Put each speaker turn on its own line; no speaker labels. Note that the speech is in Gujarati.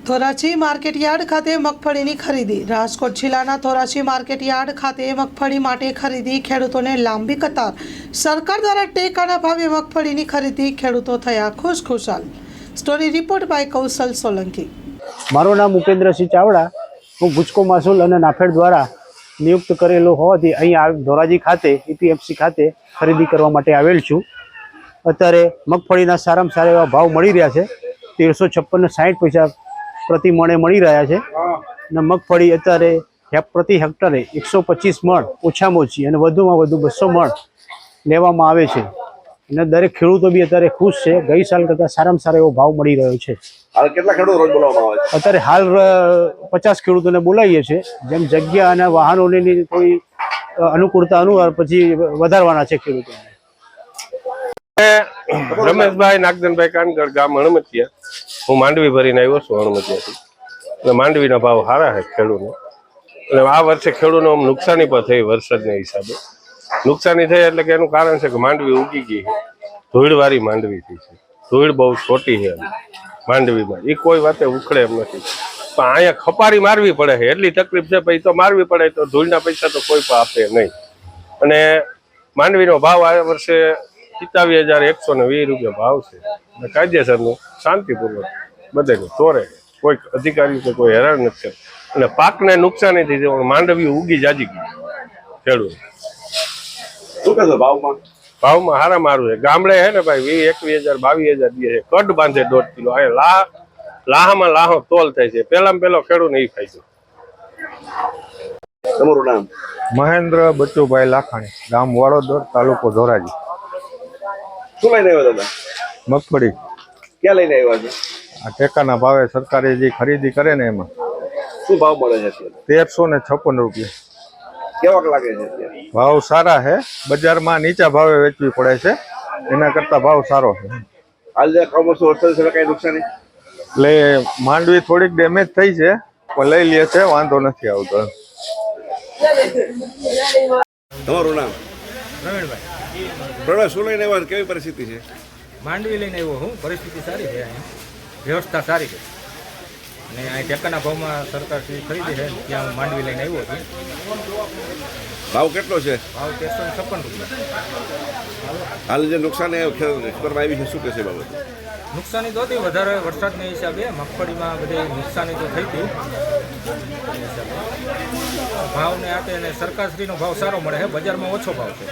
ધોરાજી માર્કેટયાર્ડ ખાતે મગફળીની ખરીદી। રાજકોટ જિલ્લાના ધોરાજી માર્કેટયાર્ડ ખાતે મગફળી માટે ખરીદી, ખેડૂતોને લાંબી કતાર। સરકાર દ્વારા ટેકાના ભાવે મગફળીની ખરીદી, ખેડૂતો થયા ખુશખુશાલ। સ્ટોરી રિપોર્ટ બાય કૌશલ સોલંકી।
મારું નામ ઉપેન્દ્રસિંહ ચાવડા। હું ગુજકો મહેસૂલ અને નાફેડ દ્વારા નિયુક્ત કરેલો હોવાથી અહીં ધોરાજી ખાતે EPMC ખાતે ખરીદી કરવા માટે આવેલ છું। અત્યારે મગફળીના સારામાં સારા એવા ભાવ મળી રહ્યા છે। 1356 ને 60 પૈસા પ્રતિ મણે મળી રહ્યા છે અને મગફળી અત્યારે પ્રતિ હેક્ટરે 125 મણ ઓછામાં ઓછી અને વધુમાં વધુ 200 મણ લેવામાં આવે છે અને દરેક ખેડૂતો બી અત્યારે ખુશ છે। ગઈ સાલ કરતાં સારામાં સારો એવો ભાવ મળી રહ્યો છે।
હાલ કેટલા ખેડૂતો રોજ બોલાવવામાં આવે છે?
અત્યારે હાલ 50 ખેડૂતોને બોલાવીએ છીએ। જેમ જગ્યા અને વાહનોની કોઈ અનુકૂળતા અનુસાર પછી વધારવાના છે ખેડૂતોને।
રમેશભાઈ નાગદનભાઈ કાનગર, ગામ હણમતિયા। હું માંડવી ભરીને આવ્યો છું હણમતિયાથી એટલે માંડવીના ભાવ સારા છે ખેડૂતને। એટલે આ વર્ષે ખેડૂતને નુકસાની પણ થઈ વરસાદના હિસાબે। નુકસાની થઈ એટલે કે એનું કારણ છે કે માંડવી ઉગી ગઈ છે, ધૂળવાળી માંડવી થઈ છે। ધૂળ બહુ છોટી છે માંડવીમાં, એ કોઈ વાતે ઉખડે એમ નથી, પણ અહીંયા ખપારી મારવી પડે છે, એટલી તકલીફ છે। પછી તો મારવી પડે તો ધૂળના પૈસા તો કોઈ પણ આપે નહીં। અને માંડવીનો ભાવ આ વર્ષે 27,120 રૂપિયા ભાવ છે। કાયદેસરનું શાંતિપૂર્વક બધાને તોરે, કોઈ અધિકારી કે કોઈ હેરાન નથી કરતું અને પાકને નુકસાની થઈ છે। માંડવી ઉગી જાજી ગઈ ખેડૂત।
શું કહેશો ભાવમાં?
ભાવમાં હારા મારું છે। ગામડે હે ને ભાઈ 21,000 22,000 દે છે, કડ બાંધે 1.5 કિલો। આ લાહામાં લાહો તોલ થાય છે। પેલામાં પેલો ખેડૂત નહીં ફાયદો।
તમારું નામ?
મહેન્દ્ર બચુભાઈ લાખાણી, ગામ વાળોદર, તાલુકો ધોરાજી।
શું લઈને આવ્યા દાદા?
મગફળી
ક્યાં લઈને આવ્યા છે?
આ ટેકાના ભાવે સરકારે જે ખરીદી કરે ને એમાં
શું ભાવ મળે છે અત્યારે?
1356 રૂપિયા
કેવાક લાગે છે અત્યારે?
ભાવ સારા છે। બજારમાં નીચા ભાવે વેચવી પડે છે, એના કરતા ભાવ સારો છે।
હાલ જે કમોસમ વરસાદ છે કઈ નુકસાની?
એટલે માંડવી થોડીક ડેમેજ થઈ છે, પણ લઈ લે છે, વાંધો નથી આવતો।
તમારું નામ?
પ્રવીણભાઈ।
પ્રવીણ, શું લઈને આવ્યા? કેવી પરિસ્થિતિ છે?
માંડવી લઈને આવ્યો હું। પરિસ્થિતિ સારી છે, અહીંયા વ્યવસ્થા સારી છે અને અહીં ટેકાના ભાવમાં સરકાર ખરીદી છે, ત્યાં હું માંડવી લઈને આવ્યો છું।
ભાવ કેટલો છે?
ભાવ 1356 રૂપિયા।
હાલ જે નુકસાની કરવામાં આવી છે શું કહેશે બાબત?
નુકસાની તો હતી વધારે વરસાદના હિસાબે, મગફળીમાં બધી નુકસાની તો થઈ હતી એ હિસાબે ભાવને આપે અને સરકારશ્રીનો ભાવ સારો મળે છે, બજારમાં ઓછો ભાવ છે।